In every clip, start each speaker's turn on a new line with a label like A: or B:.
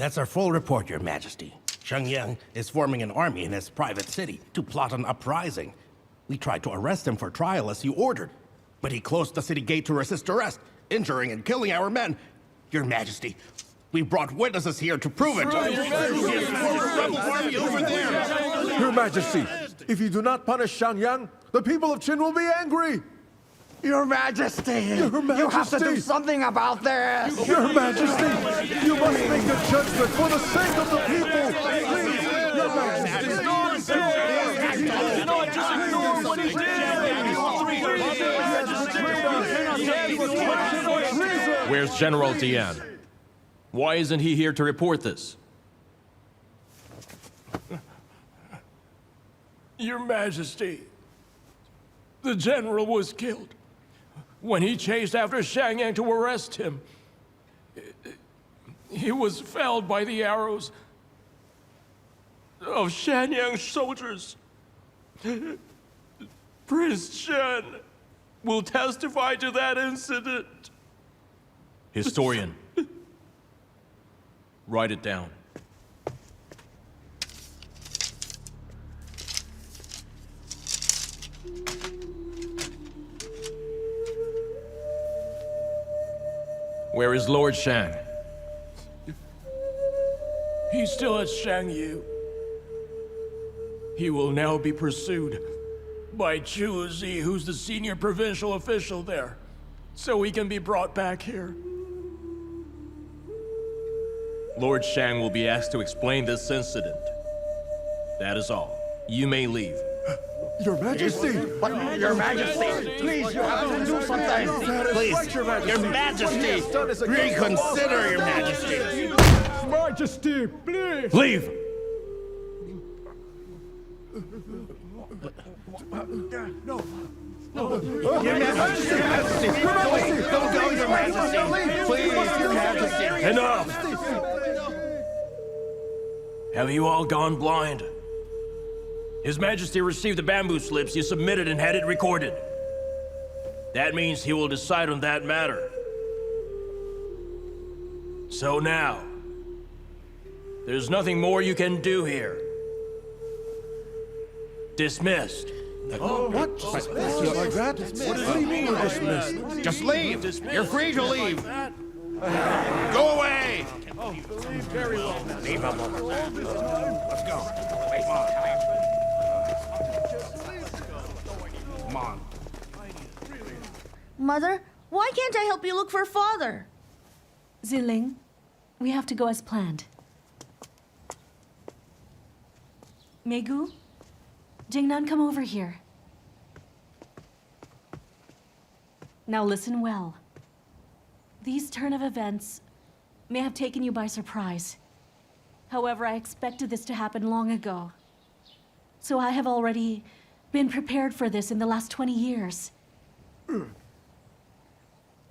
A: That's our full report, Your Majesty. Shenyang is forming an army in his private city to plot an uprising. We tried to arrest him for trial as you ordered, but he closed the city gate to resist arrest, injuring and killing our men. Your Majesty, we brought witnesses here to prove it. Rebel army over there.
B: Your Majesty, if you do not punish Shenyang, the people of Qin will be angry.
C: Your Majesty!
B: Your Majesty!
C: You have to do something about this!
B: Your Majesty, you must make a judgment for the sake of the people. Please, Your Majesty.
D: Where's General Dian? Why isn't he here to report this?
E: Your Majesty, the general was killed when he chased after Shenyang to arrest him. He was felled by the arrows of Shenyang soldiers. Prince Shen will testify to that incident.
D: Historian, write it down. Where is Lord Shang?
E: He's still at Shangyu. He will now be pursued by Chu Zi, who's the senior provincial official there, so he can be brought back here.
D: Lord Shang will be asked to explain this incident. That is all. You may leave.
B: Your Majesty!
C: But, Your Majesty, please, you have to do something!
A: Please, Your Majesty, reconsider, Your Majesty.
B: Majesty, please!
D: Leave!
A: Your Majesty, don't go, Your Majesty. Please, Your Majesty.
D: Enough! Have you all gone blind? His Majesty received the bamboo slips you submitted and had it recorded. That means he will decide on that matter. So now, there's nothing more you can do here. Dismissed.
B: What? Like that? What does he mean, dismissed?
A: Just leave. You're free to leave. Go away.
E: Very well.
A: Leave him over there. Let's go. Come on.
F: Mother, why can't I help you look for father?
G: Ziling, we have to go as planned. Megu, Jingnan, come over here. Now listen well. These turn of events may have taken you by surprise. However, I expected this to happen long ago. So I have already been prepared for this in the last 20 years.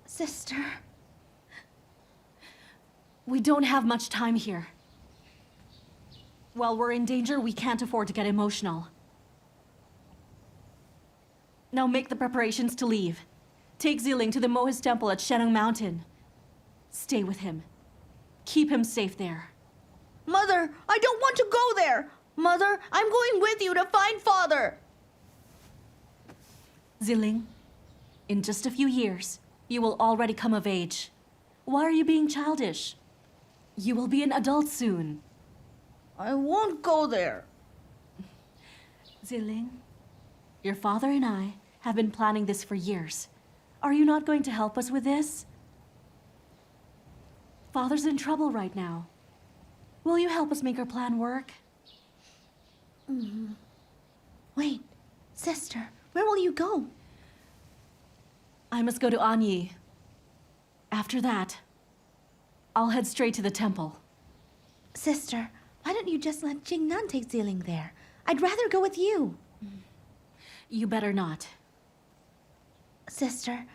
F: Sister.
G: We don't have much time here. While we're in danger, we can't afford to get emotional. Now make the preparations to leave. Take Ziling to the Mohis Temple at Shenong Mountain. Stay with him. Keep him safe there.
F: Mother, I don't want to go there. Mother, I'm going with you to find father.
G: Ziling, in just a few years, you will already come of age. Why are you being childish? You will be an adult soon.
F: I won't go there.
G: Ziling, your father and I have been planning this for years. Are you not going to help us with this? Father's in trouble right now. Will you help us make our plan work?
F: Wait, sister, where will you go?
G: I must go to Anyi. After that, I'll head straight to the temple.
F: Sister, why don't you just let Jingnan take Ziling there? I'd rather go with you.
G: You better not.
F: Sister,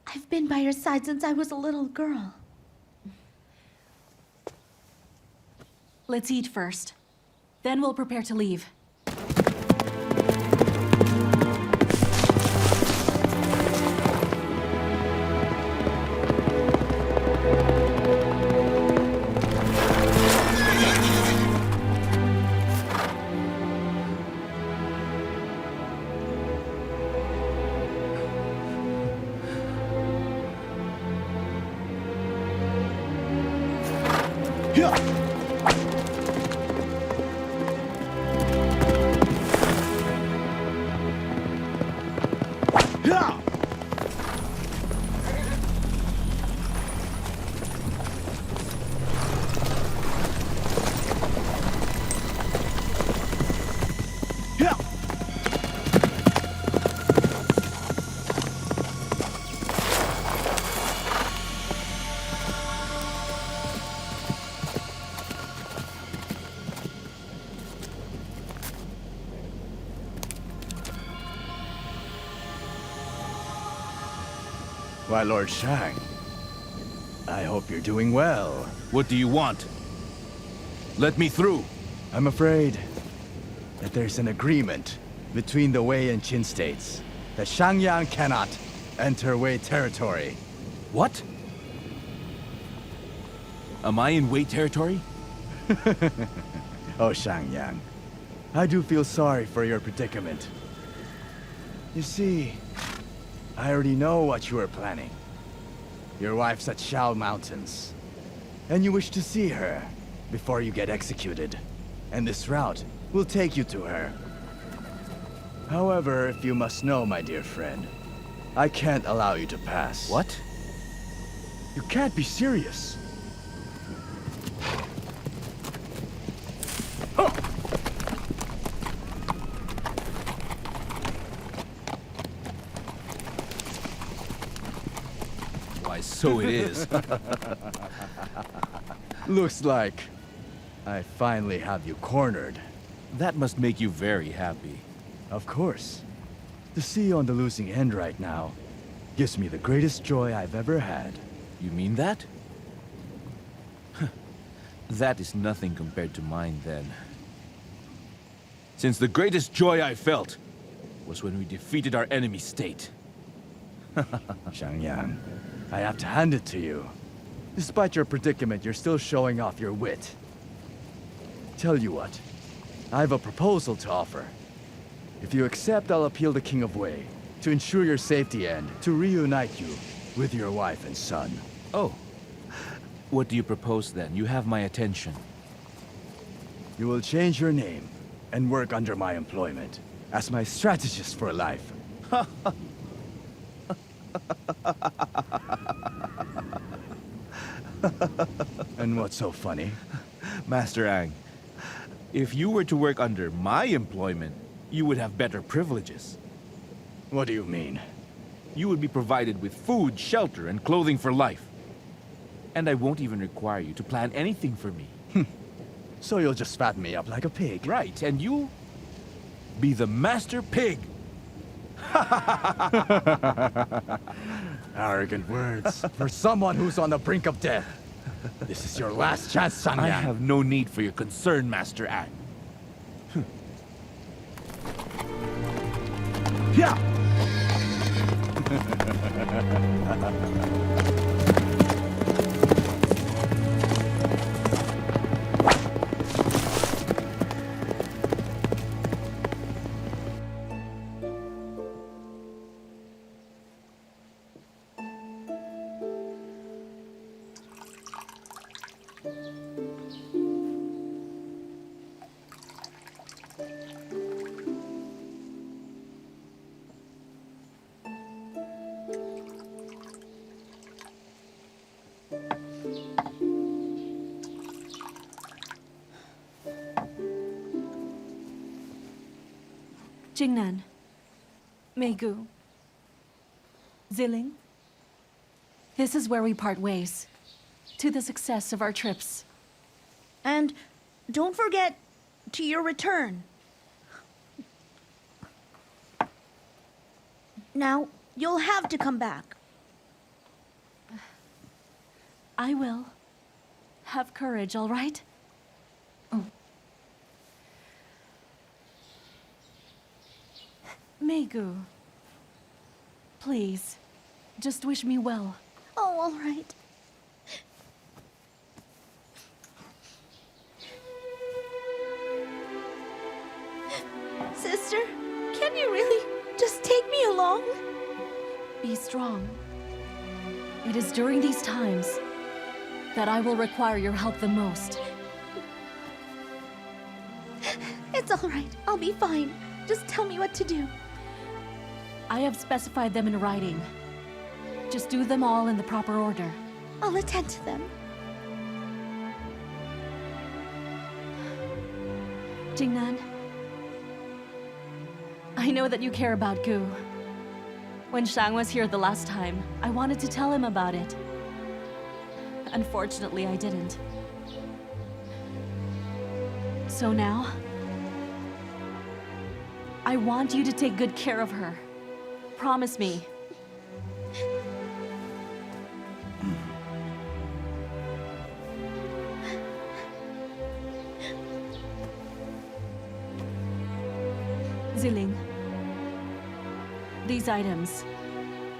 F: I've been by your side since I was a little girl.
G: Let's eat first. Then we'll prepare to leave.
C: Why, Lord Shang, I hope you're doing well.
H: What do you want? Let me through.
C: I'm afraid that there's an agreement between the Wei and Qin states that Shangyang cannot enter Wei territory.
H: What? Am I in Wei territory?
C: Oh, Shangyang, I do feel sorry for your predicament. You see, I already know what you are planning. Your wife's at Shao Mountains, and you wish to see her before you get executed. And this route will take you to her. However, if you must know, my dear friend, I can't allow you to pass.
H: What?
C: You can't be serious.
H: Why, so it is.
C: Looks like I finally have you cornered.
H: That must make you very happy.
C: Of course. To see you on the losing end right now gives me the greatest joy I've ever had.
H: You mean that? That is nothing compared to mine then. Since the greatest joy I felt was when we defeated our enemy state.
C: Shangyang, I have to hand it to you. Despite your predicament, you're still showing off your wit. Tell you what, I have a proposal to offer. If you accept, I'll appeal to King of Wei to ensure your safety and to reunite you with your wife and son.
H: Oh. What do you propose then? You have my attention.
C: You will change your name and work under my employment as my strategist for life. And what's so funny?
H: Master Ang, if you were to work under my employment, you would have better privileges.
C: What do you mean?
H: You would be provided with food, shelter, and clothing for life. And I won't even require you to plan anything for me.
C: So you'll just fatten me up like a pig?
H: Right, and you'll be the master pig.
C: Arrogant words for someone who's on the brink of death. This is your last chance, Shangyang.
H: I have no need for your concern, Master Ang.
C: Yeah.
G: Jingnan, Meigu, Ziling, this is where we part ways. To the success of our trips.
F: And don't forget to your return. Now, you'll have to come back.
G: I will. Have courage, all right? Meigu, please, just wish me well.
F: Oh, all right. Sister, can you really just take me along?
G: Be strong. It is during these times that I will require your help the most.
F: It's all right. I'll be fine. Just tell me what to do.
G: I have specified them in writing. Just do them all in the proper order.
F: I'll attend to them.
G: Jingnan, I know that you care about Gu. When Shang was here the last time, I wanted to tell him about it. Unfortunately, I didn't. So now, I want you to take good care of her. Promise me. Ziling, these items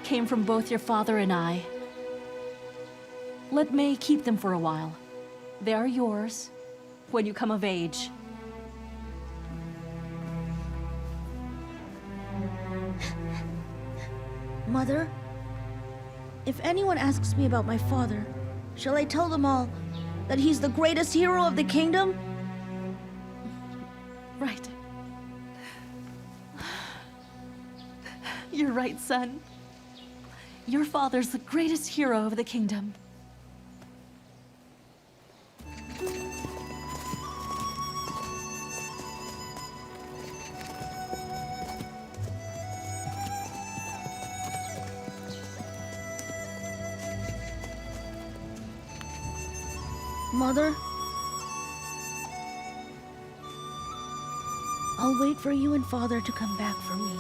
G: came from both your father and I. Let Mei keep them for a while. They are yours when you come of age.
F: Mother, if anyone asks me about my father, shall I tell them all that he's the greatest hero of the kingdom?
G: Right. You're right, son. Your father's the greatest hero of the kingdom.
F: Mother, I'll wait for you and Father to come back for me.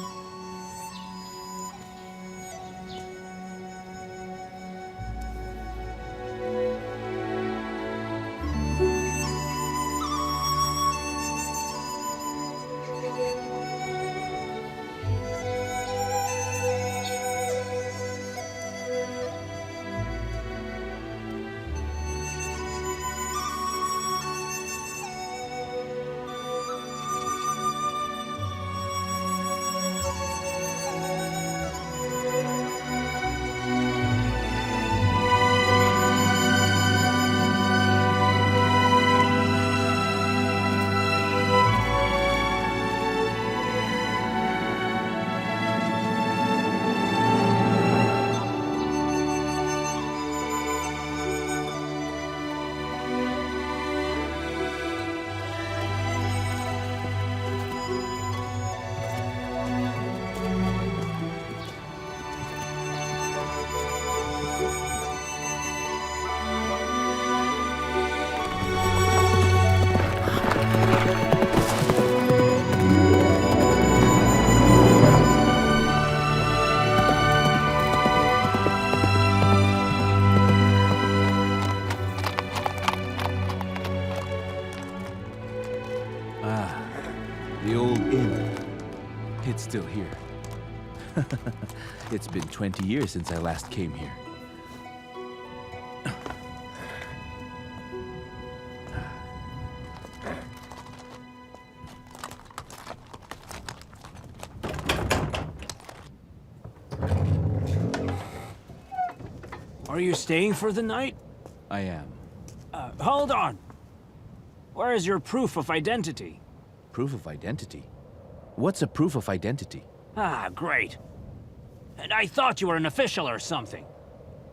H: The old inn. It's still here. It's been 20 years since I last came here.
E: Are you staying for the night?
H: I am.
E: Hold on. Where is your proof of identity?
H: Proof of identity? What's a proof of identity?
E: Ah, great. And I thought you were an official or something.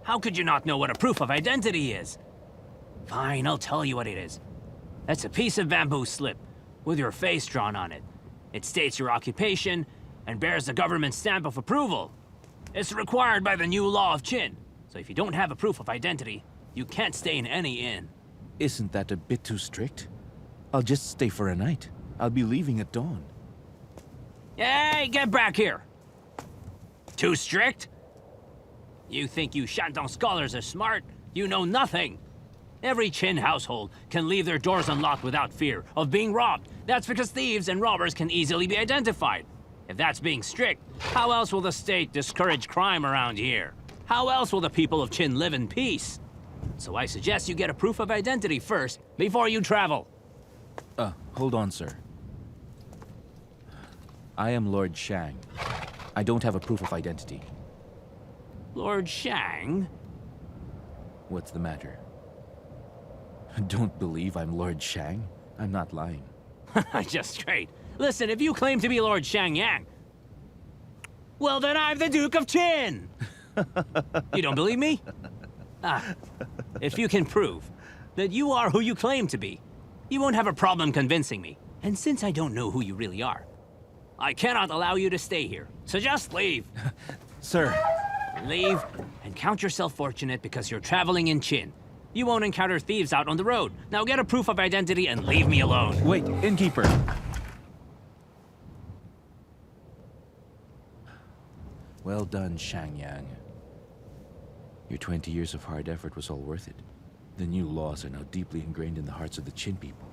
E: How could you not know what a proof of identity is? Fine, I'll tell you what it is. That's a piece of bamboo slip with your face drawn on it. It states your occupation and bears the government stamp of approval. It's required by the new law of Qin. So if you don't have a proof of identity, you can't stay in any inn.
H: Isn't that a bit too strict? I'll just stay for a night. I'll be leaving at dawn.
E: Hey, get back here! Too strict? You think you Shandong scholars are smart? You know nothing! Every Qin household can leave their doors unlocked without fear of being robbed. That's because thieves and robbers can easily be identified. If that's being strict, how else will the state discourage crime around here? How else will the people of Qin live in peace? So I suggest you get a proof of identity first, before you travel.
H: Hold on, sir. I am Lord Shang. I don't have a proof of identity.
E: Lord Shang?
H: What's the matter? Don't believe I'm Lord Shang? I'm not lying.
E: Just straight. Listen, if you claim to be Lord Shang Yang, Well, then I'm the Duke of Qin! You don't believe me? If you can prove that you are who you claim to be, you won't have a problem convincing me. And since I don't know who you really are, I cannot allow you to stay here. So just leave.
H: Sir.
E: Leave and count yourself fortunate because you're traveling in Qin. You won't encounter thieves out on the road. Now get a proof of identity and leave me alone.
H: Wait, innkeeper. Well done, Shangyang. Your 20 years of hard effort was all worth it. The new laws are now deeply ingrained in the hearts of the Qin people.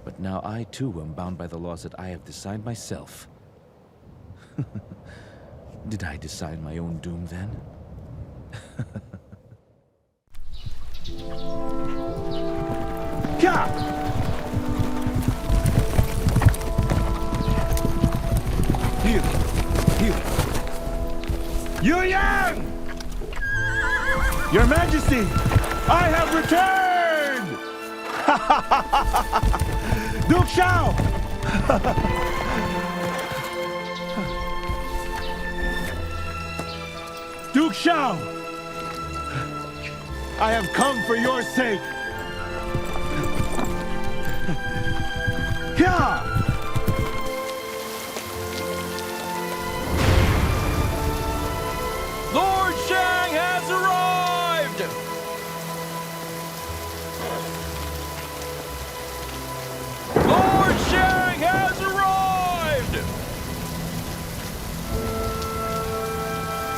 H: But now I, too, am bound by the laws that I have designed myself. Did I design my own doom, then?
C: Ka! Here! Yuanyuan! Your Majesty, I have returned! Duke Xiao! Duke Xiao! I have come for your sake! Ka!
D: Lord Shang has arrived! Lord Shang has arrived!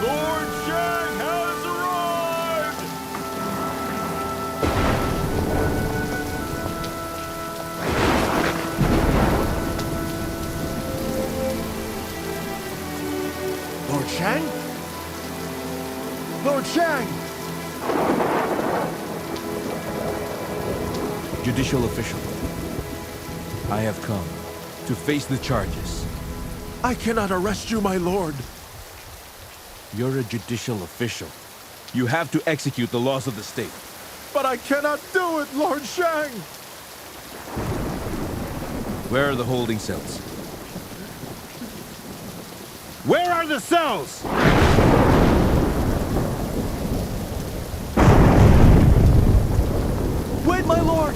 D: Lord Shang has arrived!
B: Lord Shang? Lord Shang!
H: Judicial official. I have come to face the charges.
B: I cannot arrest you, my lord.
H: You're a judicial official. You have to execute the laws of the state.
B: But I cannot do it, Lord Shang!
H: Where are the holding cells? Where are the cells?
C: Wait, my lord!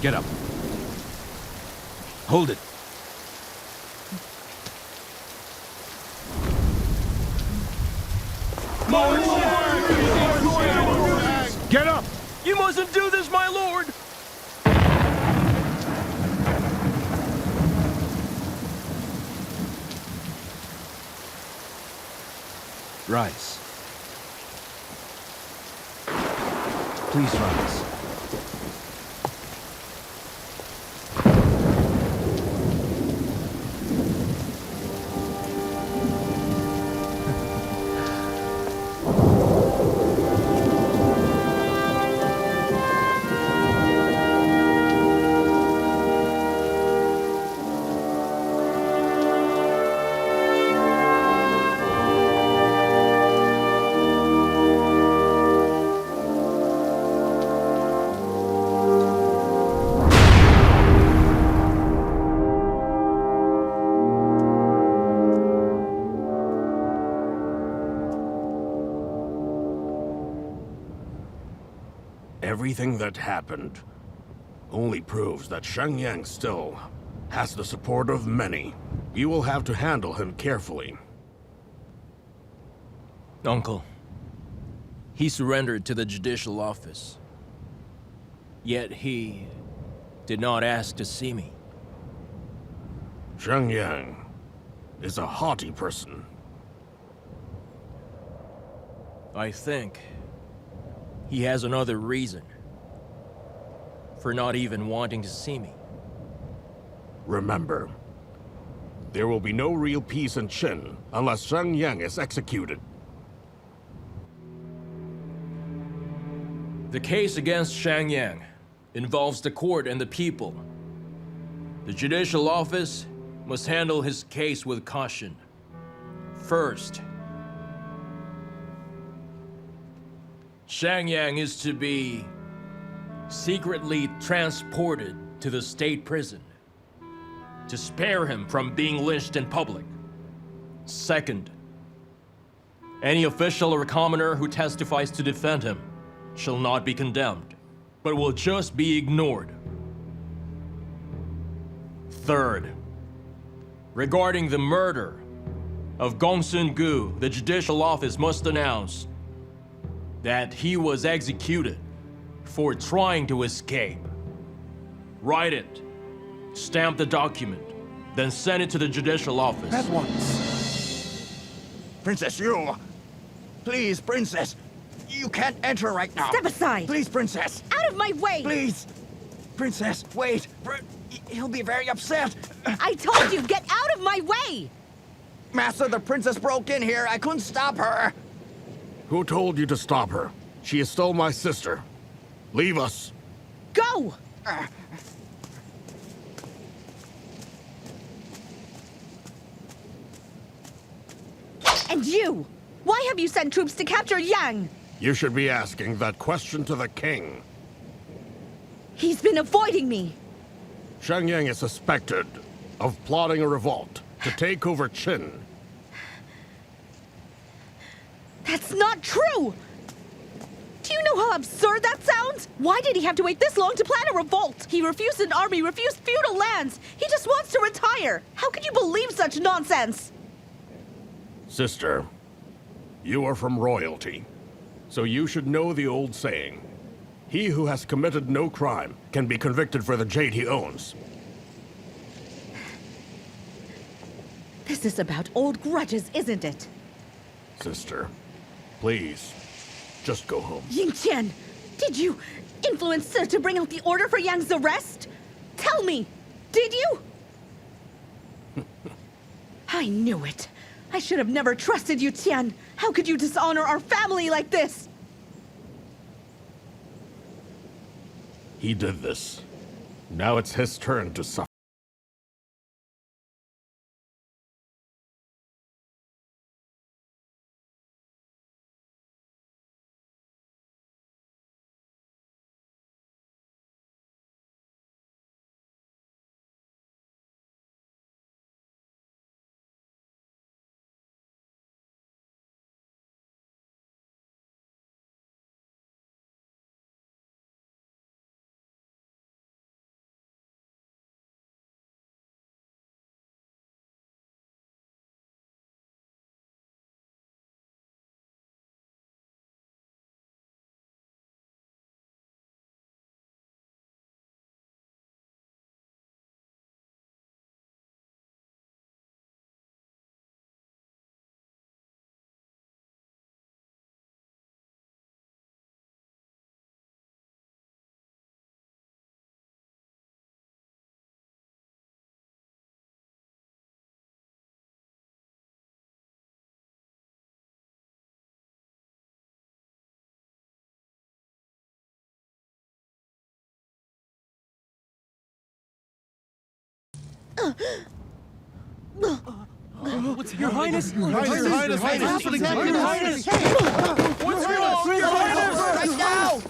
H: Get up. Hold it. Get up!
D: You mustn't do this, my lord!
H: Rise. Please rise.
A: Everything that happened only proves that Shangyang still has the support of many. You will have to handle him carefully.
D: Uncle, he surrendered to the judicial office. Yet he did not ask to see me.
A: Shangyang is a haughty person.
D: I think he has another reason for not even wanting to see me.
A: Remember, there will be no real peace in Qin unless Shangyang is executed.
D: The case against Shangyang involves the court and the people. The judicial office must handle his case with caution. First, Shangyang is to be secretly transported to the state prison to spare him from being lynched in public. Second, any official or commoner who testifies to defend him shall not be condemned, but will just be ignored. Third, regarding the murder of Gongsun Gu, the judicial office must announce that he was executed for trying to escape. Write it, stamp the document, then send it to the judicial office.
C: At once. Princess Yu! Please, Princess! You can't enter right now!
F: Step aside!
C: Please, Princess!
F: Out of my way!
C: Please! Princess, wait! He'll be very upset!
F: I told you, get out of my way!
C: Master, the princess broke in here. I couldn't stop her.
B: Who told you to stop her? She is still my sister. Leave us.
F: Go! And you! Why have you sent troops to capture Yang?
B: You should be asking that question to the king.
F: He's been avoiding me.
B: Shangyang is suspected of plotting a revolt to take over Qin.
F: That's not true! Do you know how absurd that sounds? Why did he have to wait this long to plan a revolt? He refused an army, refused feudal lands. He just wants to retire. How could you believe such nonsense?
B: Sister, you are from royalty, so you should know the old saying. He who has committed no crime can be convicted for the jade he owns.
F: This is about old grudges, isn't it?
B: Sister, please, just go home.
F: Yingqian, did you influence Sir to bring out the order for Yang's arrest? Tell me, did you? I knew it. I should have never trusted you, Tian. How could you dishonor our family like this?
B: He did this. Now it's his turn to suffer.
D: Your Highness!
B: Your Highness! What's
C: Right now!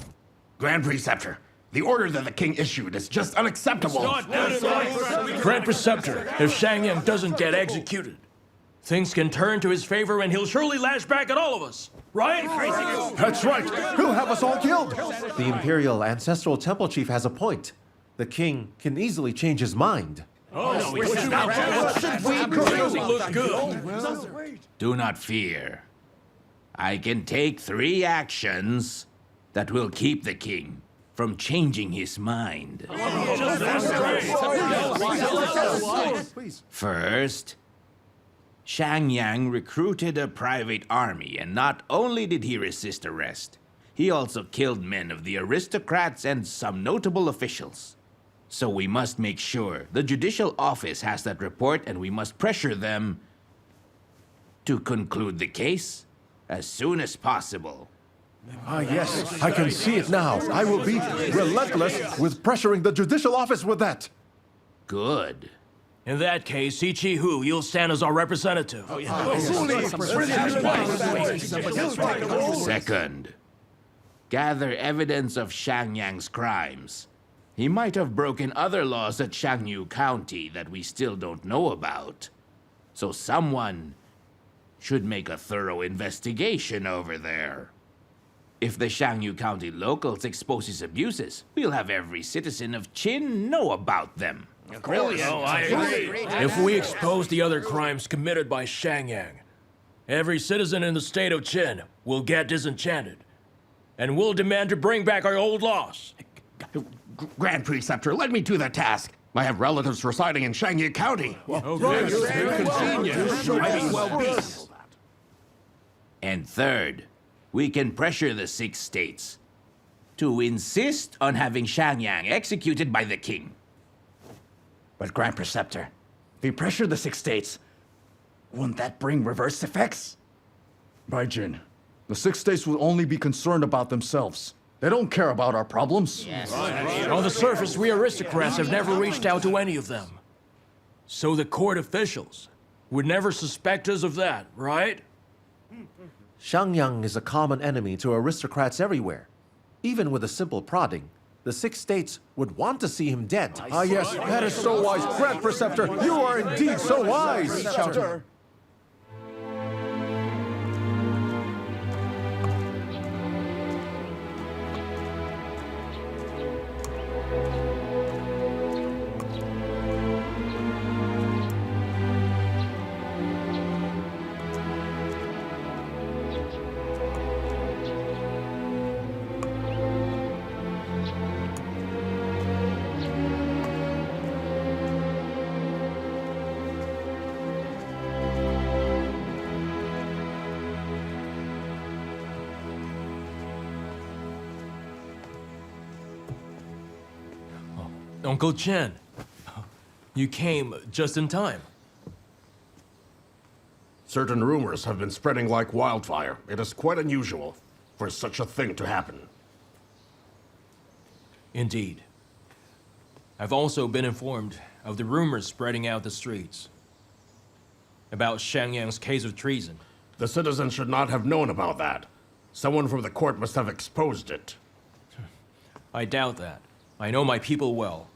A: Grand Preceptor, the order that the king issued is just unacceptable.
D: Grand Preceptor, if Shangyang doesn't get executed, things can turn to his favor and he'll surely lash back at all of us. Right?
B: That's right. He'll have us all killed.
I: The Imperial Ancestral Temple Chief has a point. The king can easily change his mind.
H: Do not fear. I can take 3 actions that will keep the king from changing his mind. First, Shangyang recruited a private army, and not only did he resist arrest, he also killed men of the aristocrats and some notable officials. So we must make sure the judicial office has that report, and we must pressure them to conclude the case as soon as possible.
I: Ah, yes, I can see it now. I will be relentless with pressuring the judicial office with that.
H: Good.
D: In that case, Ichi Hu, you'll stand as our representative.
H: Second, Gather evidence of Xiangyang's crimes. He might have broken other laws at Shangyu County that we still don't know about. So someone should make a thorough investigation over there. If the Shangyu County locals expose his abuses, we'll have every citizen of Qin know about them.
D: Brilliant. Oh, I agree. If we expose the other crimes committed by Shangyang, every citizen in the state of Qin will get disenchanted. And we'll demand to bring back our old laws.
A: Grand Preceptor, let me do the task. I have relatives residing in Shangyu County.
H: And third, we can pressure the 6 states to insist on having Shangyang executed by the king.
C: But Grand Preceptor, if we pressure the 6 states, wouldn't that bring reverse effects? Baijin, the 6 states will only be concerned about themselves. They don't care about our problems.
D: On the surface, we aristocrats have never reached out to any of them. So the court officials would never suspect us of that, right?
J: Shangyang is a common enemy to aristocrats everywhere. Even with a simple prodding, the 6 states would want to see him dead.
I: Ah, yes, that is so wise. Grand Preceptor, you are indeed so wise.
D: Uncle Chen, you came just in time.
B: Certain rumors have been spreading like wildfire. It is quite unusual for such a thing to happen.
D: Indeed. I've also been informed of the rumors spreading out the streets about Shangyang's case of treason.
B: The citizens should not have known about that. Someone from the court must have exposed it.
D: I doubt that. I know my people well.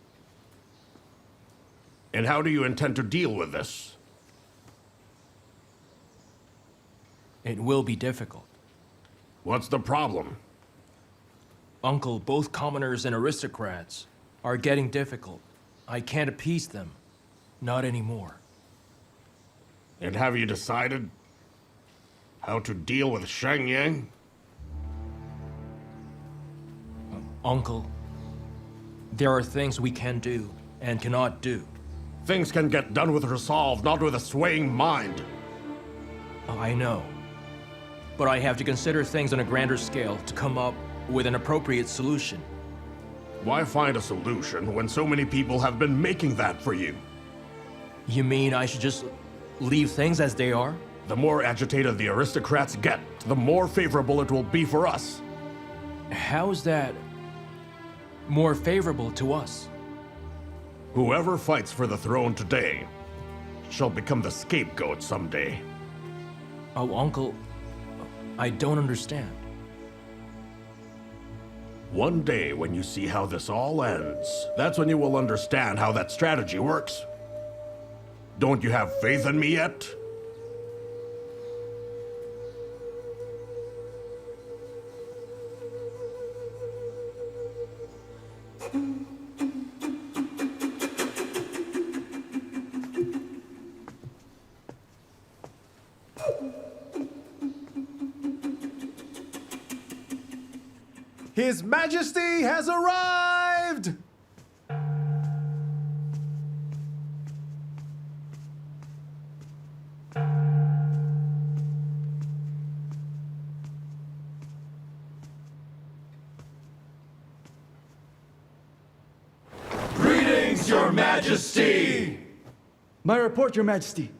B: And how do you intend to deal with this?
D: It will be difficult.
B: What's the problem?
D: Uncle, both commoners and aristocrats are getting difficult. I can't appease them. Not anymore.
B: And have you decided how to deal with Shangyang?
D: Uncle, there are things we can do and cannot do.
B: Things can get done with resolve, not with a swaying mind.
D: I know. But I have to consider things on a grander scale to come up with an appropriate solution.
B: Why find a solution when so many people have been making that for you?
D: You mean I should just leave things as they are?
B: The more agitated the aristocrats get, the more favorable it will be for us.
D: How's that more favorable to us?
B: Whoever fights for the throne today shall become the scapegoat someday.
D: Oh, Uncle, I don't understand.
B: One day, when you see how this all ends, that's when you will understand how that strategy works. Don't you have faith in me yet?
I: His Majesty has arrived!
K: Greetings, Your Majesty!
C: My report, Your Majesty.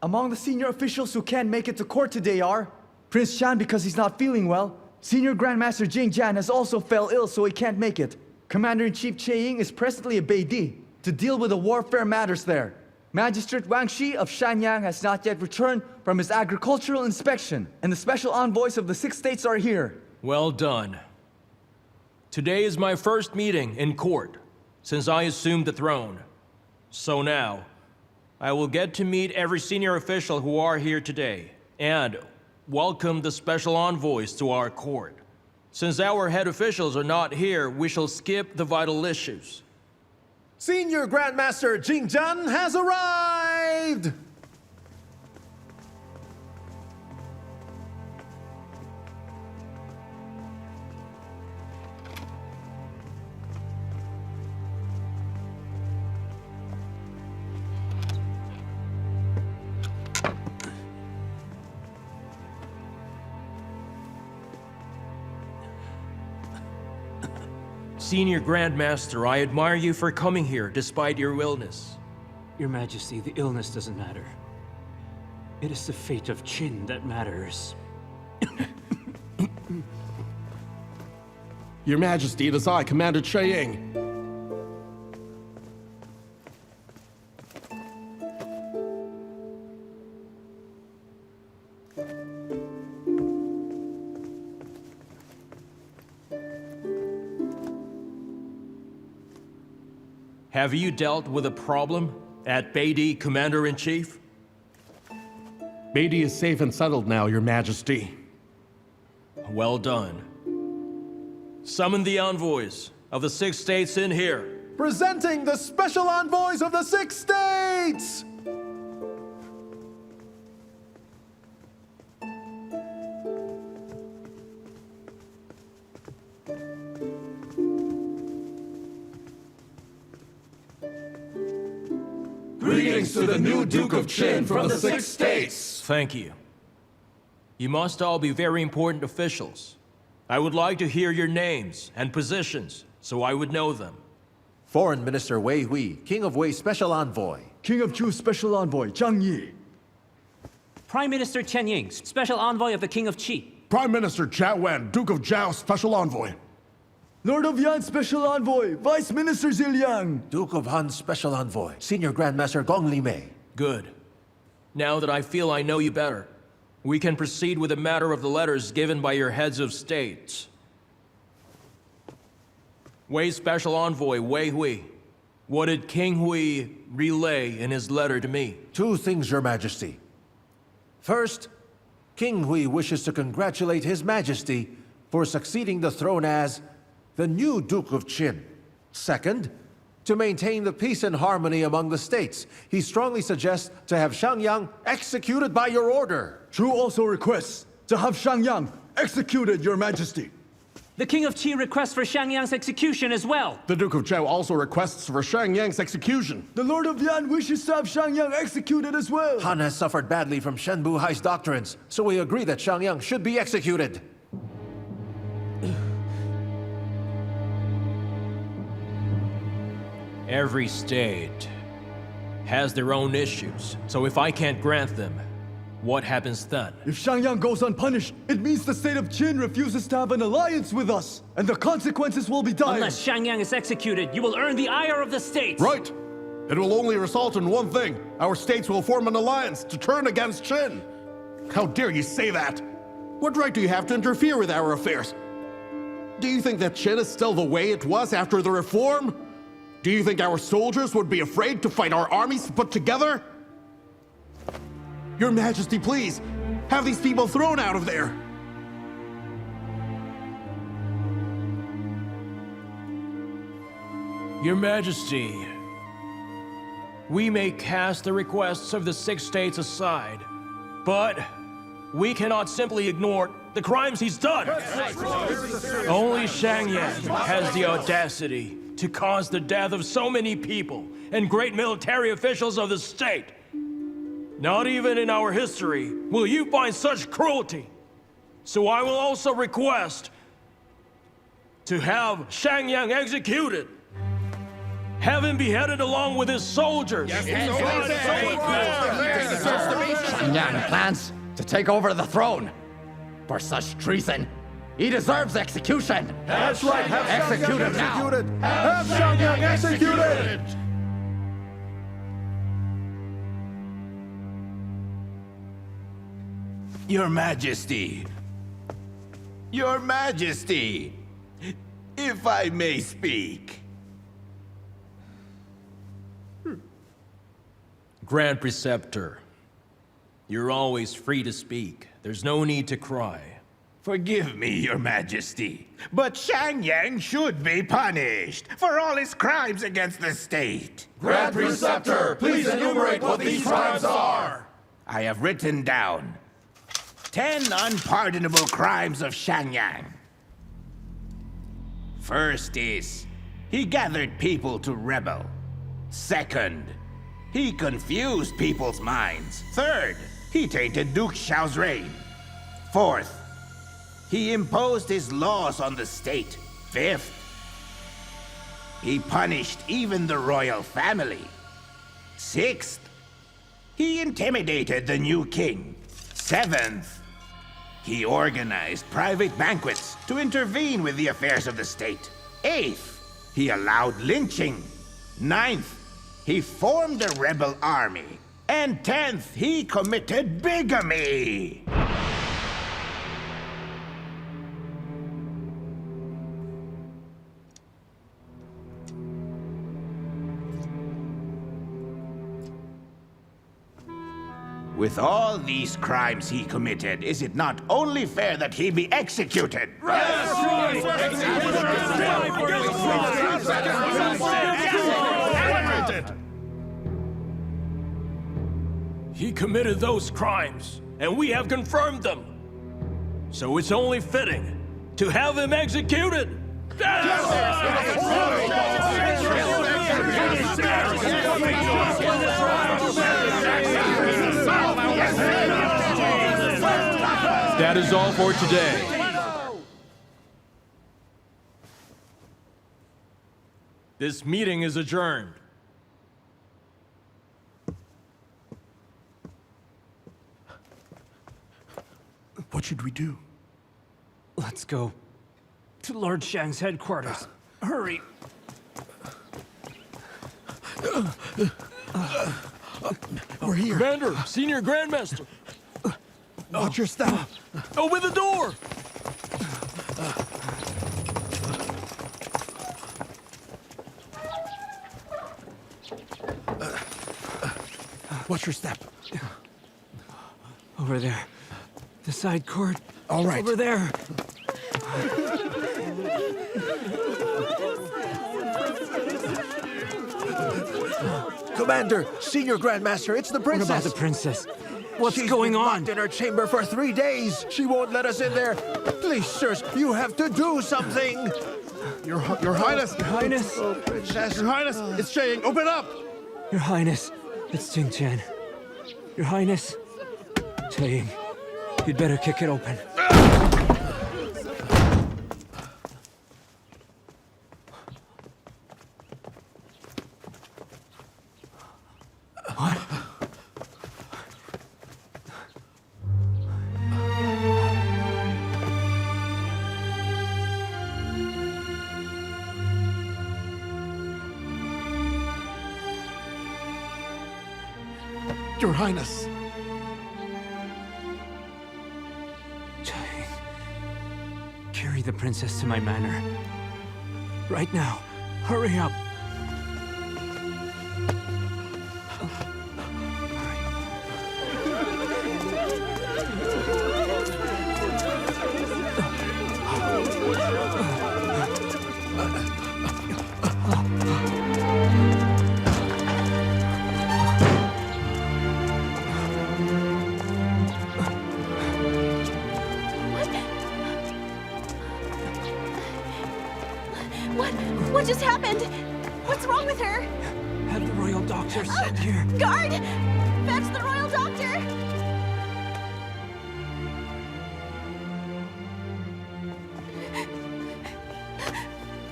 C: Among the senior officials who can't make it to court today are Prince Shan because he's not feeling well. Senior Grandmaster Jing Jian has also fell ill, so he can't make it. Commander-in-Chief Che Ying is presently at Beidi to deal with the warfare matters there. Magistrate Wang Shi of Shanyang has not yet returned from his agricultural inspection, and the special envoys of the 6 states are here.
D: Well done. Today is my first meeting in court since I assumed the throne. So now, I will get to meet every senior official who are here today and welcome the special envoys to our court. Since our head officials are not here, we shall skip the vital issues.
J: Senior Grandmaster Jingzhen has arrived!
D: Senior Grandmaster, I admire you for coming here despite your illness.
E: Your Majesty, the illness doesn't matter. It is the fate of Qin that matters.
B: Your Majesty, it is I, Commander Cheying.
D: Have you dealt with a problem at Beatty, Commander-in-Chief?
B: Beatty is safe and settled now, Your Majesty.
D: Well done. Summon the envoys of the 6 states in here.
J: Presenting the special envoys of the 6 states!
K: Greetings to the new Duke of Qin from the 6 states.
D: Thank you. You must all be very important officials. I would like to hear your names and positions so I would know them.
J: Foreign Minister Wei Hui, King of Wei Special Envoy.
C: King of Chu Special Envoy Zhang Yi.
E: Prime Minister Chen Ying, Special Envoy of the King of Qi.
B: Prime Minister Jiao Wen, Duke of Zhao, Special Envoy.
C: Lord of Yan Special Envoy Vice Minister Ziliang.
J: Duke of Han Special Envoy, Senior Grandmaster Gong Li Mei.
D: Good. Now that I feel I know you better, we can proceed with the matter of the letters given by your heads of states. Wei's Special Envoy, Wei Hui. What did King Hui relay in his letter to me?
J: 2 things, Your Majesty. First, King Hui wishes to congratulate His Majesty for succeeding the throne as the new Duke of Qin. Second, to maintain the peace and harmony among the states, he strongly suggests to have Xiangyang executed by your order.
C: Chu also requests to have Xiangyang executed, Your Majesty.
E: The King of Qi requests for Xiangyang's execution as well.
B: The Duke of Zhao also requests for Xiangyang's execution.
C: The Lord of Yan wishes to have Xiangyang executed as well.
J: Han has suffered badly from Shen Buhai's doctrines, so we agree that Xiangyang should be executed.
D: Every state has their own issues, so if I can't grant them, what happens then?
C: If Xiangyang goes unpunished, it means the state of Qin refuses to have an alliance with us, and the consequences will be dire.
E: Unless Xiangyang is executed, you will earn the ire of the states.
B: Right. It will only result in one thing. Our states will form an alliance to turn against Qin. How dare you say that? What right do you have to interfere with our affairs? Do you think that Qin is still the way it was after the reform? Do you think our soldiers would be afraid to fight our armies put together? Your Majesty, please, have these people thrown out of there.
D: Your Majesty, we may cast the requests of the 6 states aside, but we cannot simply ignore the crimes he's done. Only Xiangyang has the audacity to cause the death of so many people and great military officials of the state. Not even in our history will you find such cruelty. So I will also request to have Xiangyang executed. Have him beheaded along with his soldiers.
L: Xiangyang plans to take over the throne. For such treason, he deserves execution.
I: That's right. Have
L: Execute
I: Xiangyang
L: him now.
I: executed. Have Xiangyang executed.
K: Your Majesty. Your Majesty.
M: if I may speak.
D: Grand Preceptor, you're always free to speak. There's no need to cry.
M: Forgive me, Your Majesty, but Xiangyang should be punished for all his crimes against the state.
K: Grand Preceptor, please enumerate what these crimes are.
M: I have written down 10 unpardonable crimes of Xiangyang. First is, he gathered people to rebel. Second, he confused people's minds. Third, he tainted Duke Xiao's reign. Fourth, he imposed his laws on the state. Fifth, he punished even the royal family. Sixth, he intimidated the new king. Seventh, he organized private banquets to intervene with the affairs of the state. Eighth, he allowed lynching. Ninth, he formed a rebel army. And 10th, he committed bigamy. With all these crimes he committed, is it not only fair that he be executed?
D: He committed those crimes, and we have confirmed them. So it's only fitting to have him executed. That is all for today. This meeting is adjourned.
A: What should we do?
E: Let's go to Lord Shang's headquarters. Hurry.
A: We're here.
D: Commander, Senior Grandmaster.
A: Watch your step.
D: Open the door!
A: Watch your step.
E: Over there. The side court.
A: All right.
E: Over there.
J: Commander, Senior Grandmaster, it's the
E: What
J: princess.
E: about the princess? What's
J: She's
E: going
J: been
E: on?
J: locked in her chamber for 3 days. She won't let us in there. Please, sirs, you have to do something.
B: Your Highness.
E: Your Highness?
B: Oh, Princess. Your Highness, it's Shang. Open up.
E: Your Highness, it's Jing Chen. Your Highness, Taying, you'd better kick it open. What?
B: Your Highness.
E: Taying, carry the princess to my manor. Right now. Hurry up.
G: What just happened? What's wrong with her?
E: Have the royal doctor sent here.
G: Guard! Fetch the royal doctor!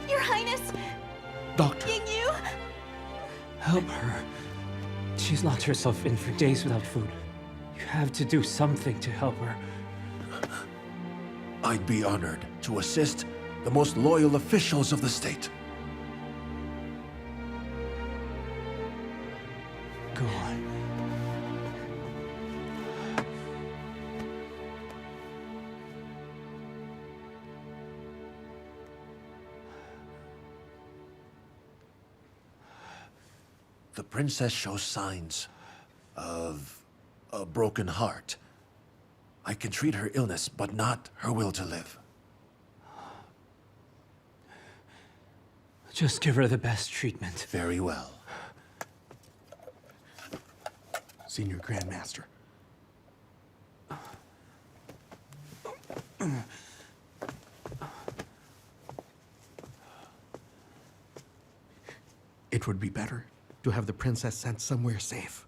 G: Your Highness!
B: Doctor.
G: Yingyu!
E: Help her. She's locked herself in for days without food. You have to do something to help her.
J: I'd be honored to assist the most loyal officials of the state.
E: Go on.
J: the princess shows signs of a broken heart. I can treat her illness, but not her will to live.
E: Just give her the best treatment.
J: Very well.
B: Senior Grandmaster. It would be better to have the princess sent somewhere safe.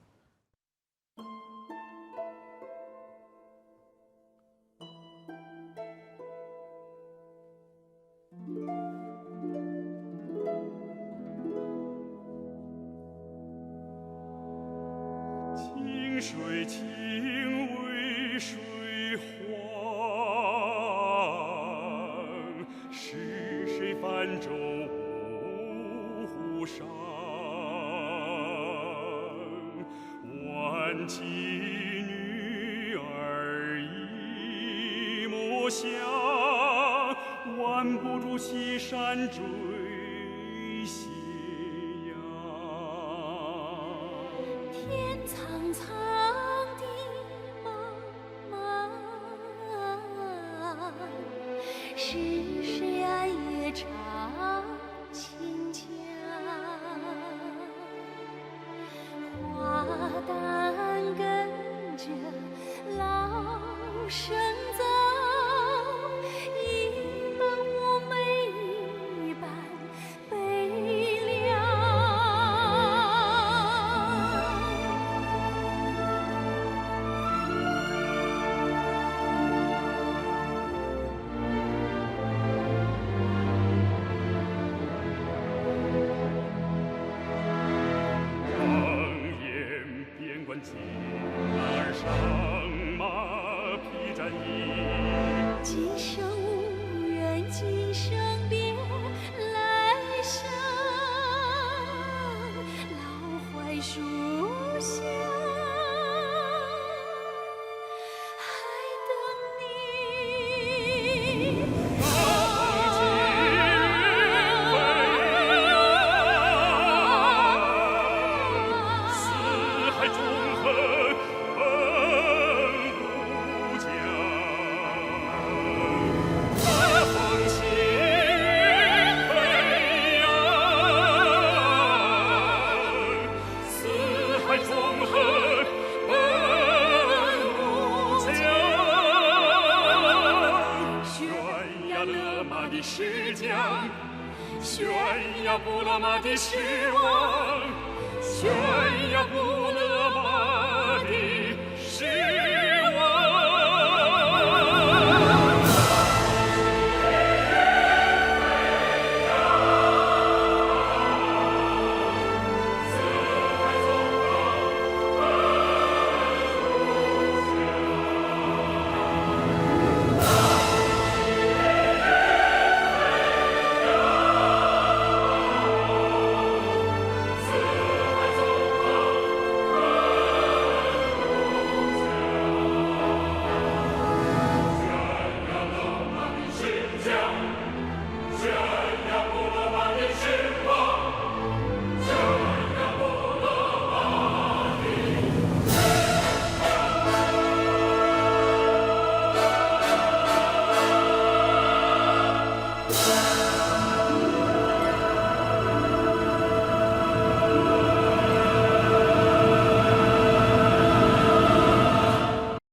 K: Shang